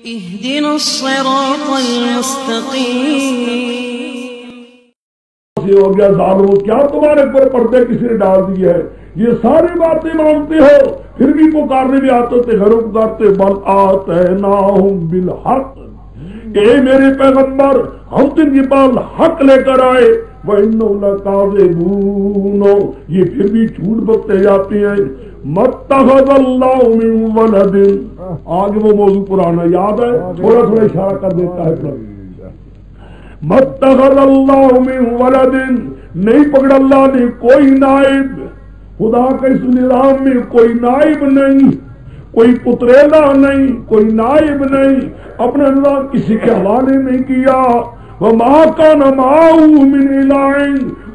اهدنا الصراط المستقيم. ہو گیا ظالمو، کیا تمہارے پر پردے کسی نے ڈال دیے ہے؟ یہ ساری باتیں مانتے ہو پھر بھی پکارنے بھی آتے تھے، گھروں پکارتے بل آتیناہم بالحق، اے میرے پیغمبر ہم تم کے پاس حق لے کر آئے، وَإِنَّهُمْ لَكَاذِبُونَ، یہ پھر بھی جھوٹ بکتے جاتے ہیں. مَتَّخَذَ اللَّهُ مِن وَلَدٍ، آگے وہ موضوع پرانا یاد ہے، تھوڑا تھوڑا اشارہ کر دیتا ہے. مَتَّخَذَ اللَّهُ مِن وَلَدٍ، نہیں پکڑا اللہ نے کوئی نائب، خدا کے اس نظام میں کوئی نائب نہیں، کوئی پتریلا نہیں، کوئی نائب نہیں، اپنا نظام کسی کے حوالے نہیں کیا. وَمَا كَانَ مَعَهُ مِنْ إِلَٰهٍ،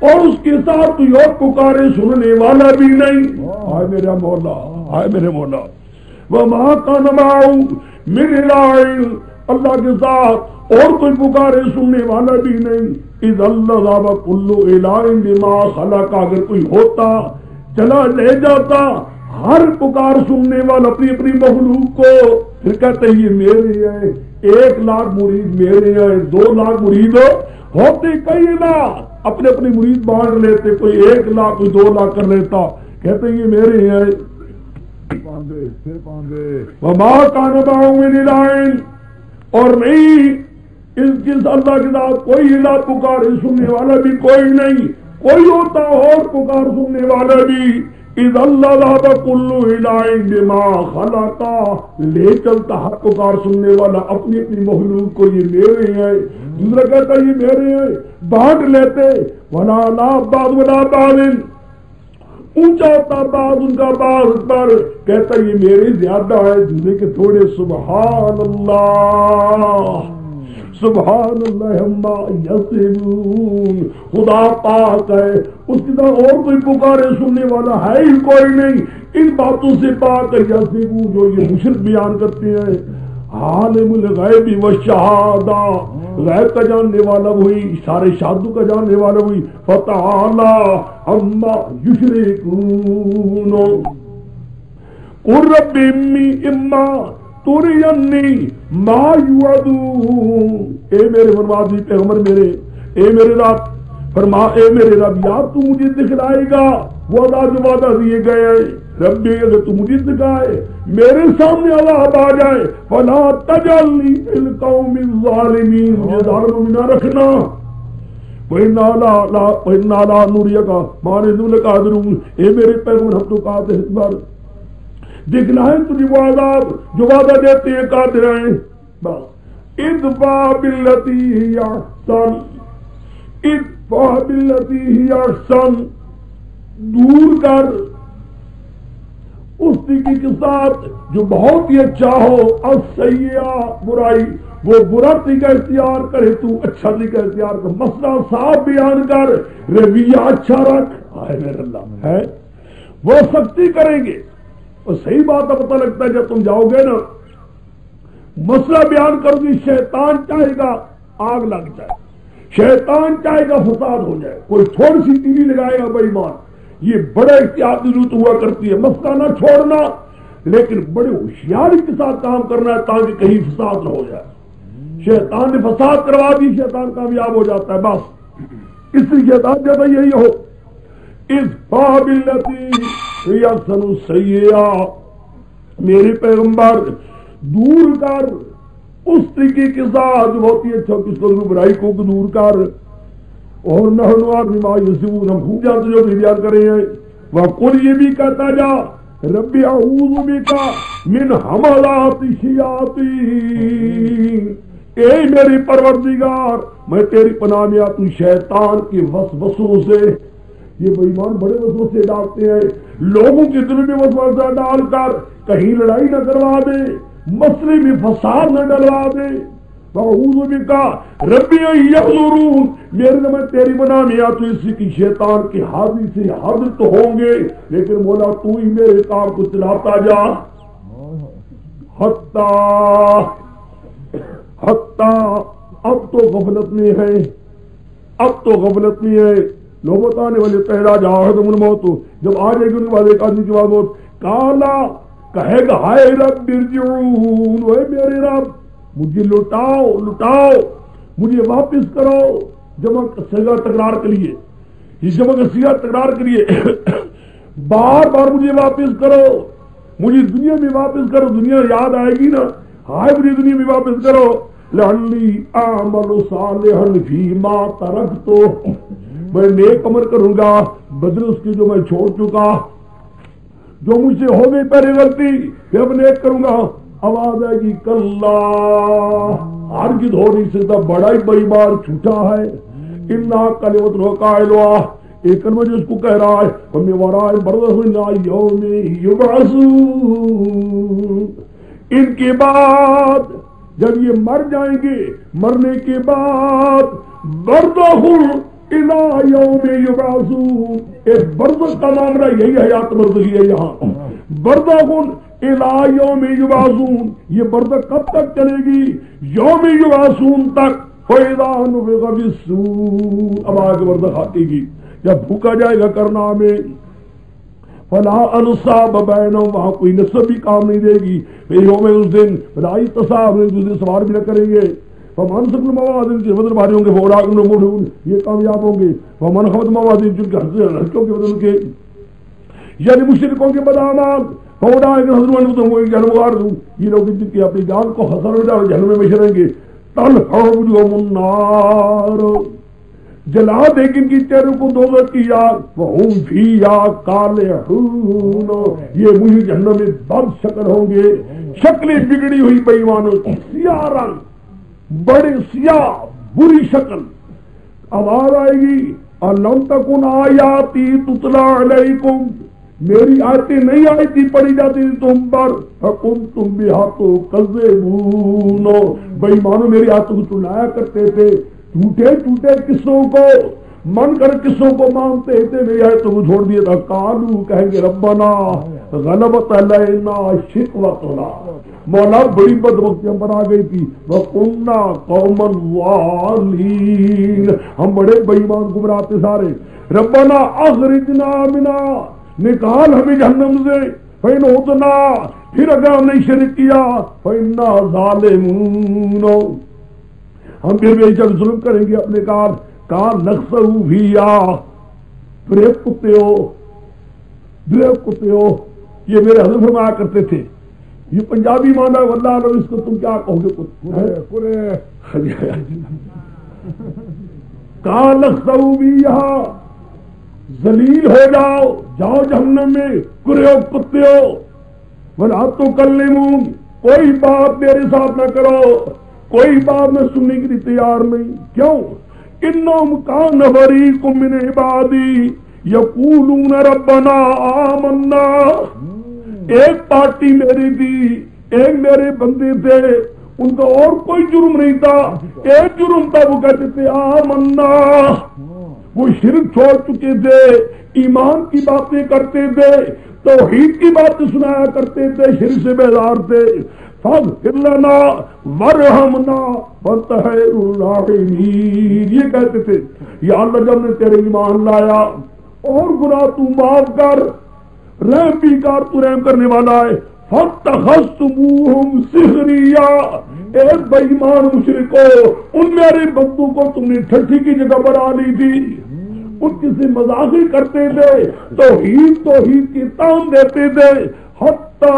اور اس کے ساتھ کوئی اور پکارے سننے والا بھی نہیں. ہائے میرا مولا، ہائے میرے مولا. وَمَا كَانَ مَعَهُ مِنْ إِلَٰهٍ، اللہ کے ساتھ اور کوئی پکارے سننے والا بھی نہیں. اِذَا لَّذَهَبَ كُلُّ إِلَٰهٍ بِمَا خَلَقَ، اگر کوئی ہوتا چلا لے جاتا ہر پکار سننے والا اپنی اپنی مخلوق کو، پھر کہتے یہ میرے ہیں، 1,00,000 مرید میرے ہیں، 2,00,000 مرید ہوتے کئی لاکھ، اپنے اپنے مرید بانٹ لیتے، کوئی 1,00,000 کوئی 2,00,000 کر لیتا، کہتے یہ میرے ہیں. وَمَا كَانَ مَعَهُ مِنْ إِلَٰهٍ، اور نہیں اس اللہ کے ساتھ کوئی الہ پکار سننے والا بھی کوئی نہیں، کوئی ہوتا اور پکار سننے والا بھی. اِذَا لَّذَهَبَ كُلُّ إِلَٰهٍ بِمَا خَلَقَ، لے چلتا ہر پکار سننے والا اپنی اپنی مخلوق کو یہ میرے ہیں، دوسرا کہتا یہ میرے ہیں، بانٹ لیتے. وَلَا لَا بَعْضُ وَلَا بَعْضٍ، اونچا ہوتا بعض ان کا بعض پر، کہتا یہ میرے زیادہ ہے، دوسرے کے تھوڑے. سبحان اللہ، سبحان اللہ عما یصفون، خدا پاک ہے، اس کی طرح اور کوئی پکارے سننے والا ہے ہی کوئی نہیں. ان باتوں سے پاک ہے یصفون، جو یہ مشرک بیان کرتے ہیں. عالم الغیب والشہادہ، غیب کا جاننے والا وہی، سارے شہادت کا جاننے والا وہی. فتعالی عما یشرکون. قل رب اما ترینی ما یوعدون، اے میرے فرمادی پیغمبر میرے، اے میرے رب فرما، اے میرے رب یا تو مجھے دکھلائے گا وہ عذاب جو وعدہ دیے گئے ہیں. ربی اگر تو مجھے دکھائے، میرے سامنے عذاب آ جائے، فلا تجعلنی فی القوم الظالمین، مجھے ظالموں میں نہ رکھنا. وَإِنَّا لَا نُرِيَكَ مَا نَحْنُ قَادِرُونَ، اے میرے پیغمبر ہم تو قادر ہیں، اس بار دکھلائیں تجھے وہ عذاب جو وعدہ دیتے ہیں، قادر ہیں. بس ادفع باللتی ہی احسن، ادفع باللتی ہی احسن، دور کر اس طریقے کے ساتھ جو بہت ہی اچھا ہو، السیئہ برائی، وہ برا طریقہ اختیار کرے تو اچھا طریقہ اختیار کر، مسئلہ صاف بیان کر، رویہ اچھا رکھ. آئے میرے اللہ ہے وہ سختی کریں گے، اور صحیح بات کا پتہ لگتا ہے جب تم جاؤ گے نا مسئلہ بیان کرو گی، شیطان چاہے گا آگ لگ جائے، شیطان چاہے گا فساد ہو جائے، کوئی تھوڑی سی تیلی لگائے گا. بڑی بات یہ بڑے احتیاط کی ضرورت ہوا کرتی ہے، مسئلہ نہ چھوڑنا لیکن بڑے ہوشیاری کے ساتھ کام کرنا ہے تاکہ کہیں فساد نہ ہو جائے. شیطان نے فساد کروا دی، شیطان کامیاب ہو جاتا ہے. بس اس لیے شیطان جیسا یہی ہو. ادفع باللتی ہی احسن السیئہ، میرے پیغمبر دور کر اس طریقے کے ساتھ جو بہت ہی اچھا، کس کو برائی کو دور کر. اور نحن بما یصفون، ہم خوب جانتے جو بیان کرے ہیں. وقل، یہ بھی کہتا جا، رب اعوذ بک من حملات الشیاطین، اے میری پروردگار میں تیری پناہ میں آتا ہوں شیطان کے وسوسوں سے. یہ بے ایمان بڑے وسوسے ڈالتے ہیں، لوگوں کے دل میں وسوسہ ڈال کر کہیں لڑائی نہ کروا دے، مسئلے میں فساد نہ ڈلوا دے. وَأَعُوذُ بِكَ رَبِّ أَن يَحْضُرُونَ، میرے میں تیری بنا میں یا تو اسی کی شیطان کی حاضری سے حاضر تو ہوں گے، لیکن مولا تو ہی میرے کام کو چلاتا جا. حتی اب تو غفلت میں ہے، اب تو غفلت میں ہے. لوگ بتانے والے پہلا جاہدم الموت، جب آ جائے گی ان والے ایک آدمی کے بعد موت، کالا کہے گا ہائے رب ارجعون، اے میرے رب مجھے لوٹاؤ لوٹاؤ، مجھے واپس کرو، جمع صیغہ تکرار کے لیے، یہ جمع کا صیغہ تکرار کے لیے بار بار مجھے واپس کرو، مجھے دنیا میں واپس کرو، دنیا یاد آئے گی نا، ہائے مجھے دنیا میں واپس کرو، لعلی اعمل صالحا فیما ترکت، میں نیک عمل کروں گا بدل اس کی جو میں چھوڑ چکا، جو مجھ سے ہو گئی پہلے غلطی پھر اب نیک کروں گا۔ آواز آئے گی کلا، ہرگز ہو نہیں سکتا، بڑا ہی بے ایمان جھوٹا ہے، انا کلمۃ قائلها، ایک کلمہ جو اس کو کہہ رہا ہے، وَمِن وَرَائِهِمْ بَرْزَخٌ إِلَىٰ يَوْمِ يُبْعَثُونَ، ان کے بعد جب یہ مر جائیں گے، مرنے کے بعد برزخ إِلَىٰ يَوْمِ يُبْعَثُونَ، ایک برزخ کا معاملہ یہی حیات برزخی ہے، یہاں برزخ إِلَىٰ يَوْمِ يُبْعَثُونَ، یہ برزخ کب تک چلے گی؟ یوم یبعثون تک، فَإِذَا نُفِخَ فِي الصُّورِ، اب آگے برزخ آتی گی، جب بھوکا جائے گا کرنا میں، فلا انصاب بینہم، وہاں کوئی نسب بھی کام نہیں دے گی، یوم اس دن بلائی تصاب، دوسرے سوال بھی نہ کریں گے، فمن ثقلت موازینہ، کے وزن بھاری ہوں گے، فاولئک هم المفلحون، یہ کامیاب ہوں گے، فمن خفت موازینہ، جن کے ہلکوں کے وزن کے یعنی مشرکوں کے بدعمال، فاولئک هم المفلحون، یہ لوگ جن کی اپنی جان کو خسارہ ہو جائے جہنم میں بشریں گے، تلفظ وجوہہم النار، جلا دے گی ان کی چہروں کو دوزخ کی آگ، وَهُمْ فِيهَا كَالِحُونَ، یہ مجھے جہنم میں بد شکل ہوں گے، شکلیں بگڑی ہوئی بے ایمانوں، سیاہ رنگ، بڑے سیاہ بری شکل۔ آواز آئے گی أَلَمْ تَكُنْ آیَاتِی تُتْلَىٰ عَلَیکُمْ، میری آیتیں نہیں آئی تھی پڑھی جاتی تھی تم پر، فَكُنْتُمْ بِهَا تُكَذِّبُونَ، بے ایمانوں میری آیتوں کو چلایا کرتے تھے، جھوٹے جھوٹے قصوں کو من کر قصوں کو مانتے تھے، میری آیتوں کو چھوڑ دیا تھا، قالوا کہیں گے ربنا غلبت علینا شقوتنا، مولا بڑی بدبختی ہم پر آ گئی تھی، وَكُنَّا قَوْمًا ضَالِّينَ، ہم بڑے بے ایمان گمراہ تھے سارے، ربنا اخرجنا منا، نکال ہمیں جہنم سے، فَإِنْ عُدْنَا، پھر اگر ہم نے شرک کیا، فَإِنَّا ظَالِمُونَ، ہم پھر بے شک ظلم کریں گے اپنے کار نقصر فیہا، دریب کتے ہو، یہ میرے حضرت فرمایا کرتے تھے، یہ پنجابی مانا ہے، واللہ عالم اس کو تم کیا کہو گے، کار نقصر فیہا، ذلیل ہو جاؤ جہنم میں، کرے ہو کتے ہو، وَلَا تُكَلِّمُونَ، کوئی بات میرے ساتھ نہ کرو، کوئی بات میں سننے کے لیے تیار نہیں، کیوں؟ انہم کان فریق من عبادی یقولون ربنا آمنا، ایک پارٹی میری تھی، ایک میرے بندے تھے، ان کا اور کوئی جرم نہیں تھا، ایک جرم تھا، وہ کہتے تھے آمنا، وہ شرک چھوڑ چکے تھے، ایمان کی باتیں کرتے تھے، توحید کی باتیں سنایا کرتے تھے، شرک سے بیزار تھے، فاغفر لنا ورحمنا وانت خیر الراحمین، یہ کہتے تھے یا اللہ جب نے تیرے ایمان لایا اور گناہ تو معاف کر، رحم بھی کر، تو رحم کرنے والا ہے، فاتخذتموہم سخریا، ایک بے ایمان مشرکو، ان میرے بندوں کو تم نے ٹھٹھی کی جگہ بنا لی تھی، ان کی سے مذاقی کرتے تھے، توحید کی تان دیتے تھے، حتی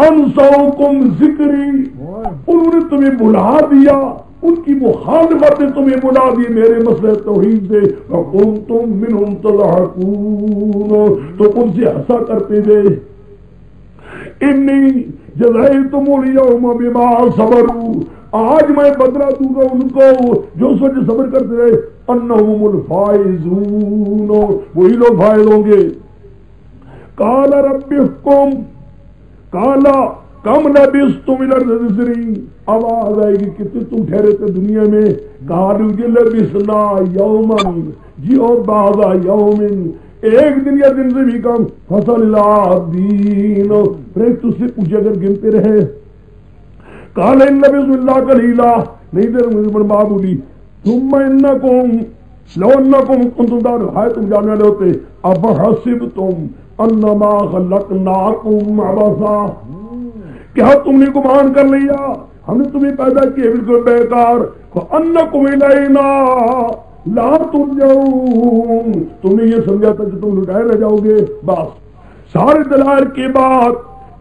انسوکم ذکری، انہوں نے تمہیں بلا دیا، ان کی مخالفت نے تمہیں بلا دی میرے مسئلہ توحید سے، وَكُنْتُم مِّنْهُمْ تَضْحَكُونَ، تو ان سے ہنسا کرتے تھے، انی جزیتم اليوم بما صبروا، آج میں بدلہ دوں گا ان کو جو اس وجہ صبر کرتے رہے، انہم الفائزون، وہی لوگ فائز ہوں گے۔ قال رب احکم، کالا کم لبثتم الى الارض سنین، آواز آئے گی کتنے تم ٹھہرے تھے دنیا میں، قالوا لبثنا یوما، جی اور بعض یوم، ایک دن یا دن سے بھی کم، فصل الدین، پھر تجھ سے پوچھے اگر گنتے رہے، قال ان لبثوا الا قلیلا، نہیں دیر مجھے پر معمولی، ثم انکم لو انکم کنتم تعلمون، تم جاننے والے ہوتے، افحسبتم انما خلقناکم عبثا، کیا تم نے گمان کر لیا ہم نے تمہیں پیدا کیا بالکل بیکار. فَأَنَّكُمْ إِلَيْنَا لَا تُرْجَعُونَ. تم نے یہ سمجھا تھا کہ تم لٹائے رہ جاؤ گے. بس سارے دلائل کے بعد,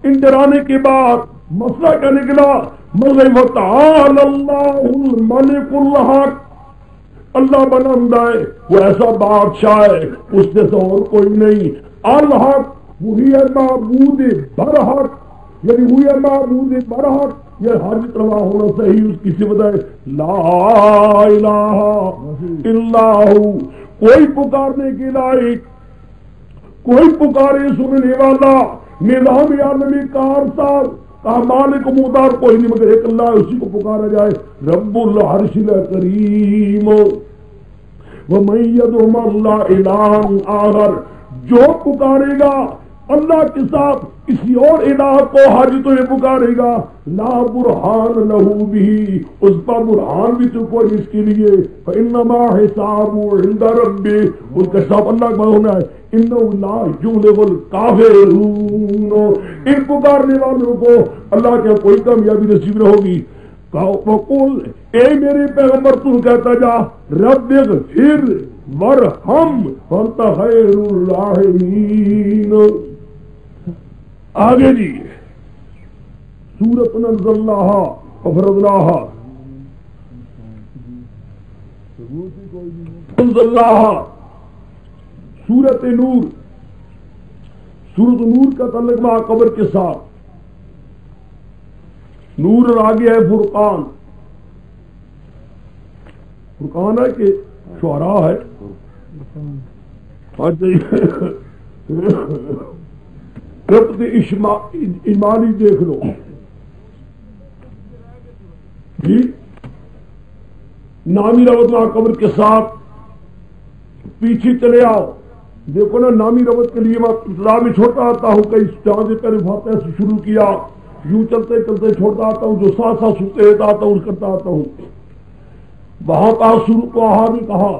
ان ڈرانے کے بعد مسئلہ کیا نکلا؟ وَتَعَالَى اللَّهُ الْمَلِكُ الْحَقُّ. اللہ بلند ہے, وہ ایسا بادشاہ ہے اس سے اور کوئی نہیں. الحق, وہی ہے معبود برحق, یعنی وہی ہے معبود برحق. یہ حاجت روا ہونا صحیح اس کی صفت ہے. لا الہ الا ہو, کوئی پکارنے کے لائق, کوئی پکارے سننے والا, نظام عالمی کارساز کا مالک مختار کوئی نہیں مگر ایک اللہ, اسی کو پکارا جائے. رب العرش الکریم. وَمَن يَدْعُ مَعَ اللَّهِ إِلَٰهًا آخَرَ, جو پکارے گا اللہ کے ساتھ کسی اور الہ کو حاجتوں میں پکارے گا, لا برہان لہو بھی, اس پر برہان بھی تو کوئی اس کے لیے. فَإِنَّمَا حِسَابُهُ عِندَ رَبِّهِ, اس کا حساب اللہ کا ہونا ہے. إِنَّهُ لَا يُفْلِحُ الْكَافِرُونَ, ان پکارنے والوں کو اللہ کے کوئی کامیابی نصیب نہ ہوگی. وَقُلْ, اے میرے پیغمبر تو کہتا جا, رب اغفر وارحم وانت خیر الراحمین. آگے جی سورۃ انزلناہا وفرضناہا, انزلناہا سورۃ نور. سورۃ نور کا تعلق مع قبر کے ساتھ. نور اور آگے ہے فرقان. فرقان ہے کہ شعراء ہے. ربط ایمانی دیکھ لو جی. نامی ربط مع قبر کے ساتھ پیچھے چلے آؤ. دیکھو نا, نامی ربط کے لیے میں ابتدا میں چھوڑتا آتا ہوں, کئی جہاں سے پہلے فاتحہ سے شروع کیا, یوں چلتے چلتے چھوڑتا آتا ہوں, جو ساتھ ساتھ سنتے رہتا آتا ہوں کرتا آتا ہوں. وہاں کہا شروع کو آہا نے کہا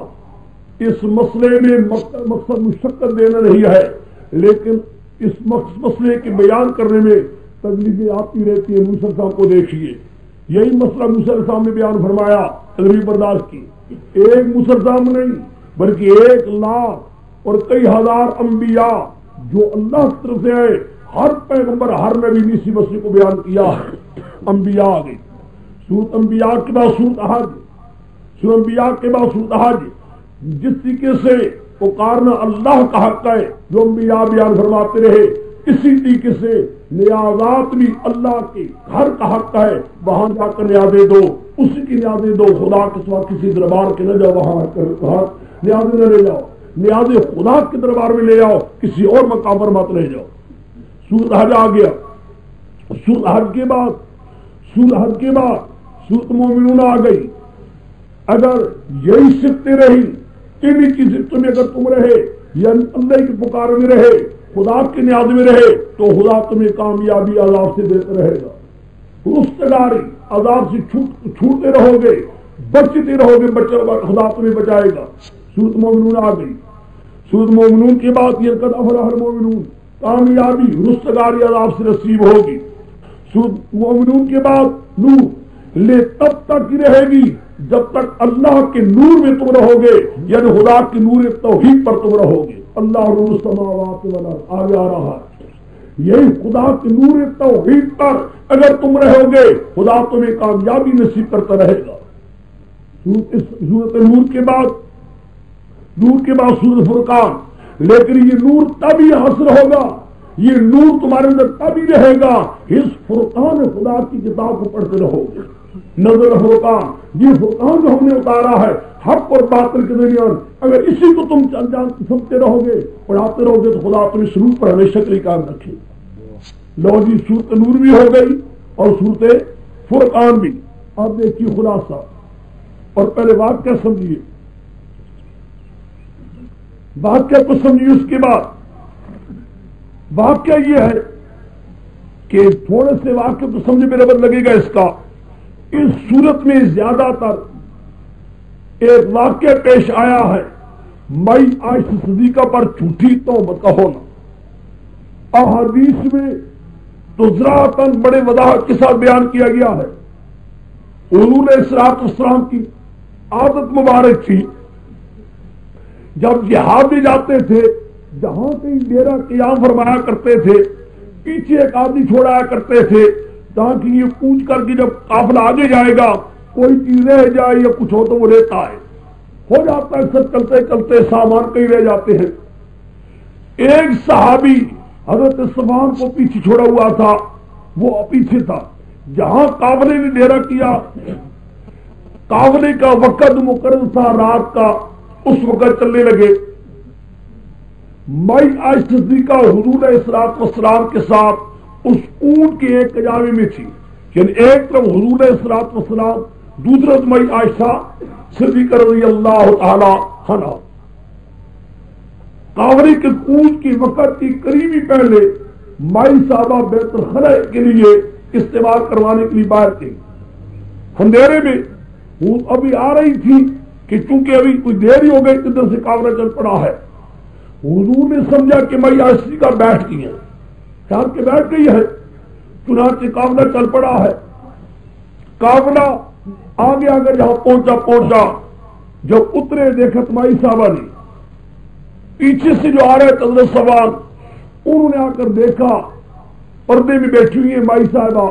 اس مسئلے میں مقصد مشقت دینا نہیں ہے, لیکن اس مسئلے کے بیان کرنے میں تکلیفیں آتی رہتی ہیں. موسیٰ صاحب کو دیکھیے, یہی مسئلہ موسیٰ صاحب نے بیان فرمایا تکلیف برداشت کی. ایک موسیٰ صاحب نہیں بلکہ 1 لاکھ اور کئی ہزار انبیاء جو اللہ کی طرف سے آئے, ہر پیغمبر ہر نبی نے اسی مسئلے کو بیان کیا. انبیاء آ گئی. سورۃ انبیاء کے بعد سورۃ حج, سورۃ انبیاء کے بعد سورۃ حج. جس طریقے سے پکارنا اللہ کا حق ہے جو انبیاء بیان فرماتے رہے, اسی طریقے سے نیازات بھی اللہ کے گھر کا حق ہے. وہاں جا کر نیازیں دو, اسی کی نیازیں دو, خدا کے سوا کسی دربار کے نہ جاؤ, وہاں نیازیں نہ لے جاؤ, نیازیں خدا کے دربار میں لے جاؤ, کسی اور مقام پر مت لے جاؤ. سورۃ حج آ گیا. سورۃ حج کے بعد سورۃ مومنون آ گئی. اگر یہی صفتیں رہی, انہی کی صفتوں میں اگر تم رہے, یا اللہ کی پکار میں رہے, خدا کے نیاز میں رہے, تو خدا تمہیں کامیابی عذاب سے دیتا رہے گا. رستگاری عذاب سے چھوٹتے رہو گے, بچتے رہو گے, خدا تمہیں بچائے گا. سورۃ مومنون آ گئی. سورۃ مومنون کے بعد یہ قد افلح المومنون, کامیابی رستگاری عذاب سے نصیب ہوگی. سورۃ مومنون کے بعد نور, لے تب تک رہے گی جب تک اللہ کے نور میں تم رہو گے, یعنی خدا کے نور توحید پر تم رہو گے. اللہ نور السماوات والارض آگے آ رہا ہے. یہی خدا کے نور توحید پر اگر تم رہو گے, خدا تمہیں کامیابی نصیب کرتا رہے گا. سورۃ نور کے بعد سورۃ فرقان. لیکن یہ نور تبھی حاصل ہوگا, یہ نور تمہارے اندر تبھی رہے گا اس فرقان خدا کی کتاب کو پڑھتے رہو گے. نظر فرقان, یہ فرقان جو ہم نے اتارا ہے حق اور باطل کے درمیان, اگر اسی کو تم سمجھتے رہو گے, پڑھاتے رہو گے, تو خدا تمہیں سلوک پر ہمیشہ کے لیے کام رکھے. لو جی سورۃ نور بھی ہو گئی اور سورۃ فرقان بھی. آپ دیکھیے خلاصہ, اور پہلے واقعہ سمجھیے, واقعہ کو سمجھیے. اس کے بعد واقعہ یہ ہے کہ تھوڑے سے واقعہ تو سمجھے میں ربط لگے گا اس کا. اس صورت میں زیادہ تر ایک واقعہ پیش آیا ہے, مئی عائشہ صدیقہ پر جھوٹی تہمت کا ہونا. احادیث میں تو ذراتاً بڑے وضاحت کے ساتھ بیان کیا گیا ہے, حضور علیہ السلام کی عادت مبارک تھی، جب جہاد میں جاتے تھے جہاں کہیں ڈیرا قیام فرمایا کرتے تھے، پیچھے ایک آدمی چھوڑایا کرتے تھے تاکہ یہ پوچھ کر کے جب قافلہ آگے جائے گا کوئی چیز رہ جائے یا کچھ ہو تو وہ لیتا ہے۔ ہو جاتا ہے سب چلتے چلتے سامان کہیں رہ جاتے ہیں۔ ایک صحابی حضرت صفوان کو پیچھے چھوڑا ہوا تھا، وہ پیچھے تھا، جہاں قافلے نے ڈیرا کیا، قافلے کا وقت مقرر تھا رات کا، اس وقت چلنے لگے۔ مائی عائشہ صدیقہ حضور علیہ السلام کے ساتھ اس اونٹ کے ایک کجاوے میں تھی، یعنی ایک طرف حضور علیہ السلام، دوسری طرف مائی عائشہ صدیقہ رضی اللہ تعالی عنہا۔ قافلے کے کوچ کے وقت کی قریبی پہلے مائی صاحبہ بیت الخلا کے لیے استعمال کروانے کے لیے باہر تھی۔ اندھیرے میں وہ ابھی آ رہی تھی کہ چونکہ ابھی کوئی دیر ہی ہو گئی، ادھر سے قافلہ چل پڑا ہے۔ حضور نے سمجھا کہ مائی عائشہ کا بیٹھ گئی ہے، خیال کے بیٹھ گئی ہے، چنانچہ قافلہ چل پڑا ہے۔ قافلہ آگے آگے جہاں پہنچا، جب اترے دیکھا مائی صاحبہ نے پیچھے سے جو آ رہے تھے حضرت صفوان، انہوں نے آ کر دیکھا پردے میں بیٹھی ہوئی ہے مائی صاحبہ،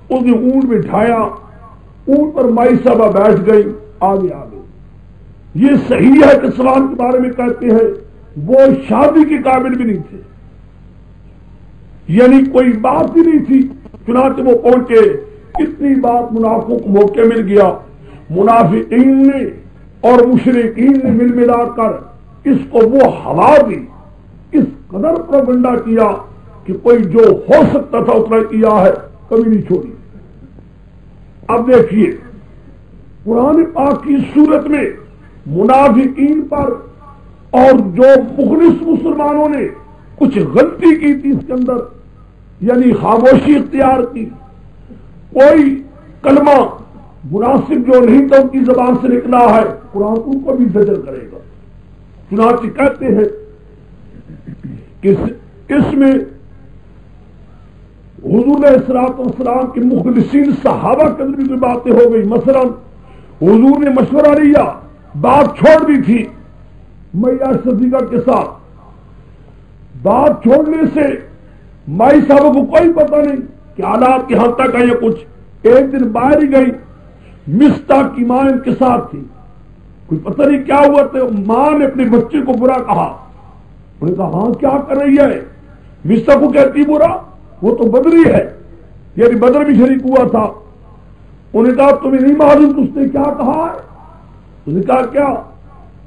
اس نے اونٹ بٹھایا، اونٹ پر مائی صاحبہ بیٹھ گئی، آگے آگے۔ یہ صحیح ہے کہ صفوان کے بارے میں کہتے ہیں وہ شادی کے قابل بھی نہیں تھے، یعنی کوئی بات ہی نہیں تھی، چنانچہ وہ پہنچے۔ اتنی بات منافقوں کو موقع مل گیا، منافقین نے اور مشرکین نے مل ملا کر اس کو وہ ہوا دی، اس قدر پروپیگنڈا کیا کہ کوئی جو ہو سکتا تھا اتنا کیا ہے، کبھی نہیں چھوڑی۔ اب دیکھیے قرآن پاک کی صورت میں منافقین پر اور جو مخلص مسلمانوں نے کچھ غلطی کی تھی اس کے اندر، یعنی خاموشی اختیار کی، کوئی کلمہ مناسب جو نہیں تھا ان کی زبان سے نکلا ہے، قرآن ان کو بھی زجر کرے گا۔ چنانچہ کہتے ہیں کہ اس میں حضور علیہ السلام کے مخلصین صحابہ کے اندر بھی کوئی باتیں ہو گئی۔ مثلا حضور نے مشورہ لیا، بات چھوڑ دی تھی مائی عائشہ صدیقہ کے ساتھ، بات چھوڑنے سے مائی صاحبہ کو کوئی پتہ نہیں کہ حالات کے حد تک ہے یا کچھ۔ ایک دن باہر ہی گئی، مصطح کی ماں ان کے ساتھ تھی، کوئی پتہ نہیں کیا ہوا تو ماں نے اپنے بچے کو برا کہا۔ انہوں نے کہا ہاں کیا کر رہی ہے؟ مصطح کو کہتی برا، وہ تو بدری ہے، یعنی بدر بھی شریک ہوا تھا۔ انہوں نے کہا تمہیں نہیں معلوم کہ اس نے کیا کہا ہے؟ انہوں نے کہا کیا؟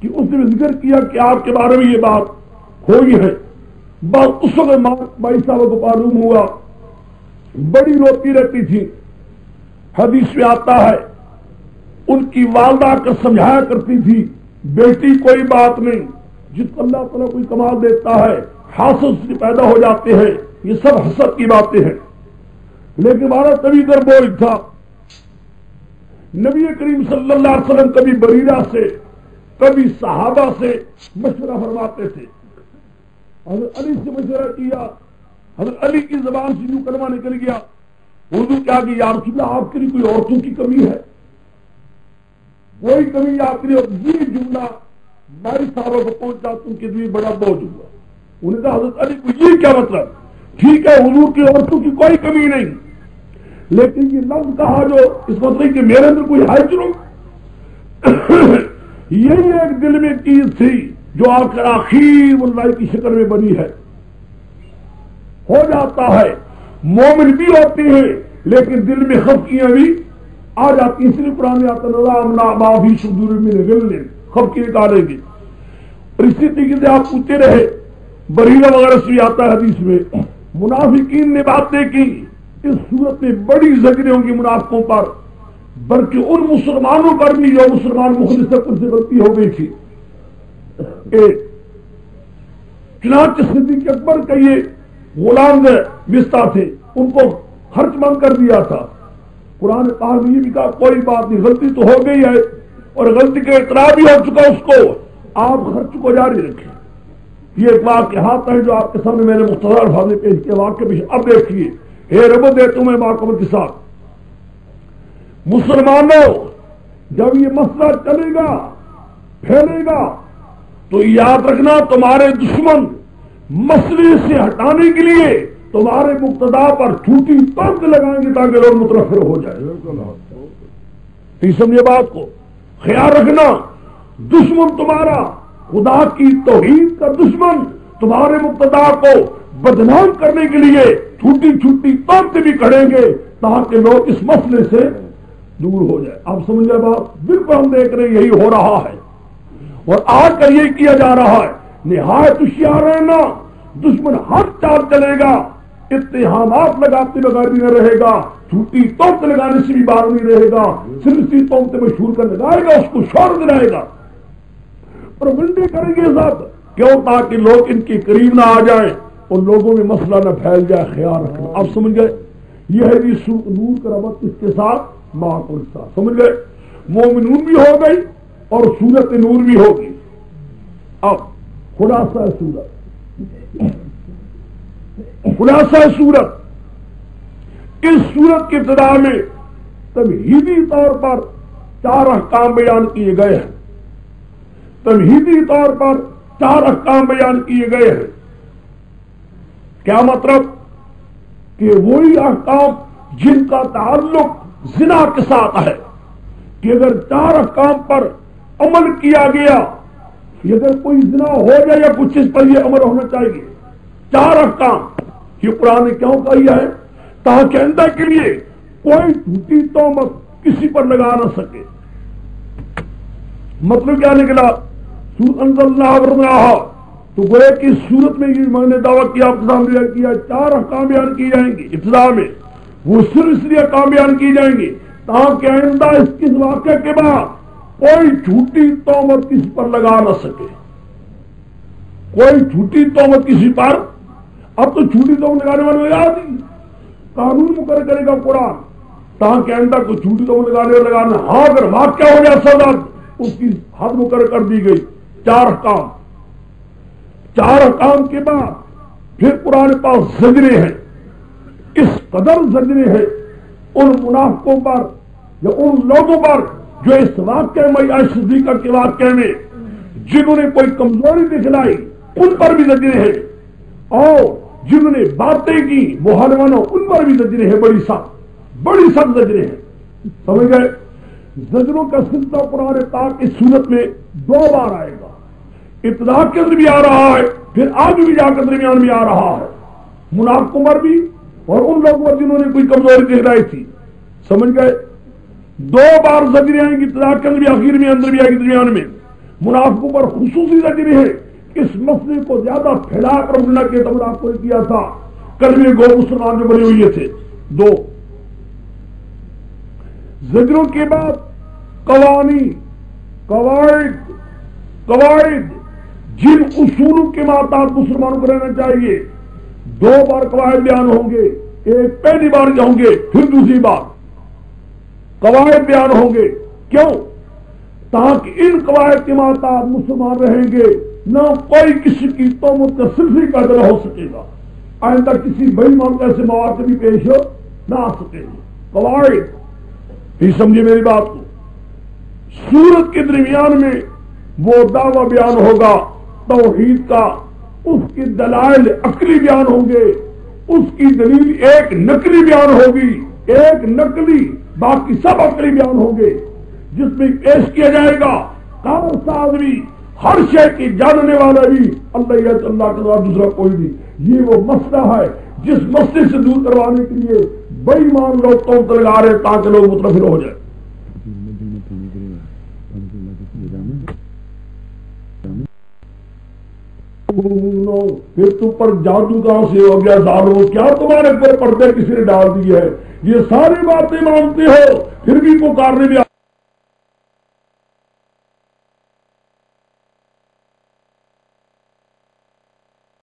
کہ اس نے ذکر کیا کہ آپ کے بارے میں یہ بات ہوئی ہے۔ بس اس وقت مائی صاحب کو معلوم ہوا، بڑی روتی رہتی تھی۔ حدیث میں آتا ہے ان کی والدہ کا سمجھایا کرتی تھی بیٹی کوئی بات نہیں، جس کو اللہ تعالیٰ کوئی کمال دیتا ہے حاسد سے پیدا ہو جاتے ہیں، یہ سب حسد کی باتیں ہیں۔ لیکن ہمارا طویل در بوجھ تھا، نبی کریم صلی اللہ علیہ وسلم کبھی بریرہ سے کبھی صحابہ سے مشورہ فرماتے تھے۔ حضرت علی سے مشورہ کیا، حضرت علی کی زبان سے جو کلمہ نکل گیا، حضور کیا کہ یا رسول اللہ آپ کے لیے کوئی عورتوں کی کمی ہے؟ کوئی کمی آپ کے لیے؟ یہ جملہ مائی صاحبہ کو پہنچا تو ان کے لیے بڑا بوجھ ہوا۔ انہوں نے کہا حضرت علی کو یہ کیا مطلب؟ ٹھیک ہے حضور کی عورتوں کی کوئی کمی نہیں، لیکن یہ لفظ کہا جو اس مطلب کہ میرے اندر کوئی ہے جرم، یہی ایک دل میں چیز تھی جو آخر واللہ کی شکل میں بنی ہے۔ ہو جاتا ہے مومن بھی ہوتے ہیں لیکن دل میں خفقیاں بھی آ جاتی، اس لیے قرآن میں آتا معافی صدور من غل، خفقی نکالیں گے۔ اور اسی طریقے سے آپ پوچھتے رہے، بریرہ وغیرہ سے بھی آتا ہے حدیث میں، منافقین نے باتیں کی، اس صورت میں بڑی زجریں ہوں گی منافقوں پر، بلکہ ان مسلمانوں پر بھی جو مسلمان مخلص سے غلطی ہو گئی تھی۔ چنانچہ صدیق اکبر کا یہ غلام مصطح تھے، ان کو خرچ مند کر دیا تھا۔ قرآن پاک میں یہ بھی کہا کوئی بات نہیں، غلطی تو ہو گئی ہے اور غلطی کا اعتراف بھی ہو چکا، اس کو آپ خرچ کو جاری رکھیں۔ یہ ایک واقعات ہے جو آپ کے سامنے میں نے مختصر الفاظ میں پیش کیا، واقعہ بھی۔ اب دیکھیے، اے رب دے تمہیں ماقبل کے ساتھ مسلمانوں جب یہ مسئلہ چلے گا پھیلے گا تو یاد رکھنا تمہارے دشمن مسئلے سے ہٹانے کے لیے تمہارے مقتدا پر جھوٹی ترک لگائیں گے تاکہ لوگ متنفر ہو جائے. سمجھے بات کو, خیال رکھنا دشمن تمہارا خدا کی توحید کا دشمن تمہارے مقتدا کو بدنام کرنے کے لیے چھوٹی چھوٹی ترک بھی کھڑیں گے تاکہ لوگ اس مسئلے سے دور ہو جائے. آپ سمجھ لیں بات, بالکل ہم دیکھ رہے ہیں یہی ہو رہا ہے اور آج کل یہ کیا جا رہا ہے. نہایت ہوشیار رہنا, دشمن ہر چال چلے گا, اتہامات لگاتے بغیر بھی نہ رہے گا, جھوٹی تومت لگانے سے بھی باہر نہیں رہے گا, سلسلی تومتیں مشہور کر لگائے گا, اس کو شہرت دلائے گا, پروگنڈے کریں گے سب. کیوں؟ تاکہ لوگ ان کے قریب نہ آ جائیں اور لوگوں میں مسئلہ نہ پھیل جائے. خیال رکھنا. آپ سمجھ گئے یہ ہے جی نور کا ربط اس کے ساتھ معقول ساتھ. سمجھ گئے مومنون بھی ہو گئی اور سورت نور بھی ہوگی. اب خلاصہ سورت, اس سورت کی ابتدا میں تمہیدی طور پر 4 احکام بیان کیے گئے ہیں. تمہیدی طور پر 4 احکام بیان کیے گئے ہیں. کیا مطلب؟ کہ وہی احکام جن کا تعلق زنا کے ساتھ ہے, کہ اگر 4 احکام پر عمل کیا گیا, اگر کوئی زنا ہو جائے یا کچھ چیز پر یہ عمل ہونا چاہیے. 4 احکام یہ قرآن نے کیوں کہا ہے؟ تاکہ آئندہ کے لیے کوئی جھوٹی تہمت کسی پر لگا نہ سکے. مطلب کیا نکلا؟ تو گویا کہ صورت میں یہ میں نے دعویٰ کیا, آپ کے سامنے کیا 4 احکام بیان کی جائیں گے ابتدا میں. وہ صرف اس لیے احکام بیان کی جائیں گے تاکہ آئندہ اس کس واقعے کے بعد کوئی جھوٹی تہمت کسی پر لگا نہ سکے. کوئی جھوٹی تہمت کسی پر, اب تو جھوٹی تہمت لگانے والے یاد نہیں, قانون مقرر کرے گا قرآن تاکہ آئندہ کو جھوٹی تہمت لگانے اور لگانا. ہاں اگر واقعہ ہو جائے سزا اس کی حد مقرر کر دی گئی. 4 احکام. 4 احکام کے بعد پھر قرآن پاس زجرے ہیں. اس قدر زجرے ہیں ان منافقوں پر یا ان لوگوں پر جو اس واقعے میں عائشہ صدیقہ کے واقعے میں جنہوں نے کوئی کمزوری دکھلائی ان پر بھی زجرے ہیں, اور جنہوں نے باتیں کی محرمانوں ان پر بھی زجرے ہیں. بڑی سخت زجرے ہیں. سمجھ گئے؟ زجروں کا سلسلہ قرآن پاک اس صورت میں 2 بار آئے گا. ابتدا کے اندر بھی آ رہا ہے, پھر آگے بھی جا کر درمیان میں آ رہا ہے. منافقوں پر بھی اور ان لوگوں پر جنہوں نے کوئی کمزوری دکھلائی تھی. سمجھ گئے؟ 2 بار زجریں آئیں گی, ابتدا کے اندر بھی, آخر میں اندر بھی آئے گی, درمیان میں. منافقوں پر خصوصی زجریں ہیں. اس مسئلے کو زیادہ پھیلا کر رکھنا کے تمہیں آپ کو کیا تھا کلمے گو مسلمان جو بنے ہوئے تھے. 2 زجروں کے بعد قوانین, قواعد جن اصولوں کے ماتحت مسلمانوں کو رہنا چاہیے. 2 بار قواعد بیان ہوں گے. ایک پہلی بار ہوں گے, پھر دوسری بار قواعد بیان ہوں گے. کیوں؟ تاکہ ان قواعد کے ماتحت مسلمان رہیں گے, نہ کوئی کسی کی تہمت کا سلسلہ قائم ہو سکے گا. آئندہ کسی بے ایمان کو ایسے مواقع بھی پیش نہ آ سکے گا. قواعد بھی سمجھے میری بات کو. سورت کے درمیان میں وہ دعویٰ بیان ہوگا توحید کا, اس کی دلائل عقلی بیان ہوں گے. اس کی دلیل ایک نقلی بیان ہوگی, ایک نقلی, باقی سب عقلی بیان ہوں گے, جس میں پیش کیا جائے گا کار ساز بھی, ہر شے کی جاننے والا بھی اللہ یا اللہ کے بعد دوسرا کوئی نہیں. یہ وہ مسئلہ ہے جس مسئلے سے دور کروانے کے لیے بے ایمان لوگ تومت لگا رہے تاکہ لوگ متنفر ہو جائے. پھر تم پر جادو کہاں سے ہو گیا ظالموں, کیا تمہارے پر پردے کسی نے ڈال دی ہے؟ یہ ساری باتیں مانتے ہو پھر بھی پکارنے بھی